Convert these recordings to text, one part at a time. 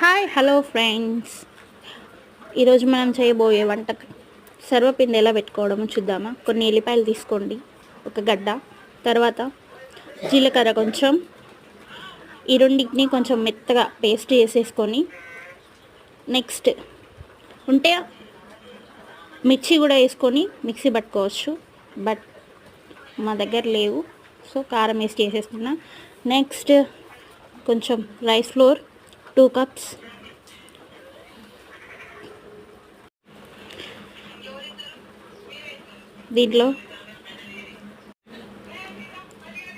Hi hello friends, ఈరోజు మనం చేయబోయే వంట సర్వపిండి ఎలా పెట్టుకోవడమో చూద్దామా. కొన్ని ఎల్లిపాయలు తీసుకోండి, ఒక గడ్డ, తర్వాత జీలకర్ర కొంచెం, ఈ రెండింటిని కొంచెం మెత్తగా పేస్ట్ చేసేసుకొని, నెక్స్ట్ ఉంటే మిర్చి కూడా వేసుకొని మిక్సీ పట్టుకోవచ్చు, బట్ మా దగ్గర లేవు, సో కారం వేసి చేసేసుకున్నా. నెక్స్ట్ కొంచెం రైస్ ఫ్లోర్ 2 కప్స్, దీంట్లో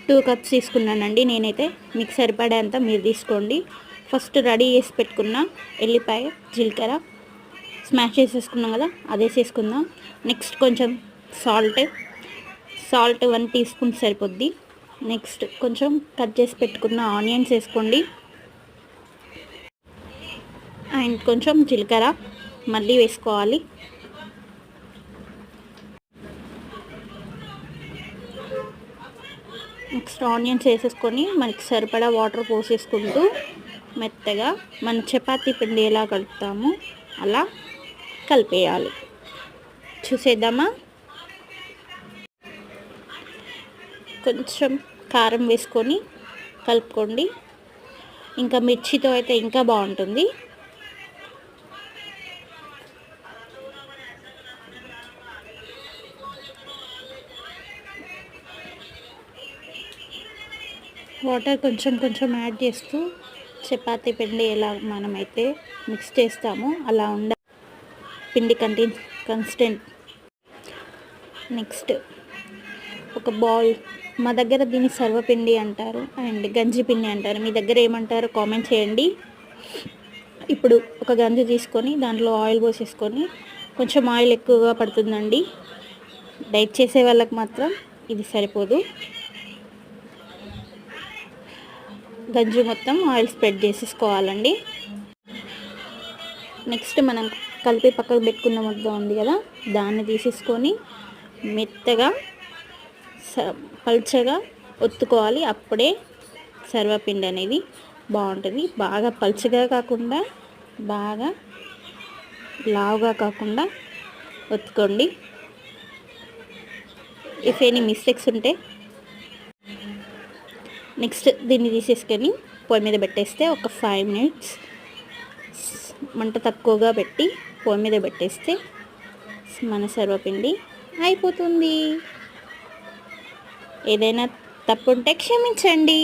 2 కప్స్ తీసుకున్నానండి నేనైతే. మీకు సరిపడేంత మీరు తీసుకోండి. ఫస్ట్ రెడీ చేసి పెట్టుకున్న ఎల్లిపాయ జీలకర్ర స్మాష్ చేసేసుకున్నాం కదా, అదే వేసేసుకుందాం. నెక్స్ట్ కొంచెం సాల్ట్ 1 టీ స్పూన్ సరిపోద్ది. నెక్స్ట్ కొంచెం కట్ చేసి పెట్టుకున్న ఆనియన్స్ వేసుకోండి, అండ్ కొంచెం జీలకర్ర మళ్ళీ వేసుకోవాలి. నెక్స్ట్ ఆనియన్స్ వేసేసుకొని మనకి సరిపడా వాటర్ పోసేసుకుంటూ మెత్తగా మన చపాతీ పిండి ఎలా కలుపుతామో అలా కలిపేయాలి. చూసేద్దామా. కొంచెం కారం వేసుకొని కలుపుకోండి. ఇంకా మిర్చితో అయితే ఇంకా బాగుంటుంది. వాటర్ కొంచెం కొంచెం యాడ్ చేస్తూ చపాతీ పిండి ఎలా మనమైతే మిక్స్ చేస్తామో అలా పిండి కన్సిస్టెంట్. నెక్స్ట్ ఒక బౌల్, మా దగ్గర దీన్ని సర్వపిండి అంటారు అండ్ గంజి పిండి అంటారు, మీ దగ్గర ఏమంటారో కామెంట్ చేయండి. ఇప్పుడు ఒక గంజి తీసుకొని దాంట్లో ఆయిల్ పోసేసుకొని, కొంచెం ఆయిల్ ఎక్కువగా పడుతుందండి, డైట్ చేసే వాళ్ళకి మాత్రం ఇది సరిపోదు. గంజి మొత్తం ఆయిల్ స్ప్రెడ్ చేసేసుకోవాలండి. నెక్స్ట్ మనం కలిపి పక్కకు పెట్టుకున్న ముద్ద ఉంది కదా, దాన్ని తీసేసుకొని మెత్తగా పల్చగా ఒత్తుకోవాలి. అప్పుడే సర్వపిండి అనేది బాగుంటుంది. బాగా పల్చగా కాకుండా బాగా లావుగా కాకుండా ఒత్తుకోండి. ఇఫ్ ఎనీ మిస్టేక్స్ ఉంటే. నెక్స్ట్ దీన్ని తీసేసుకొని పొయ్యి మీద పెట్టేస్తే ఒక 5 minutes మంట తక్కువగా పెట్టి పొయ్యి మీద పెట్టేస్తే మన సర్వపిండి అయిపోతుంది. ఏదైనా తప్పు ఉంటే క్షమించండి.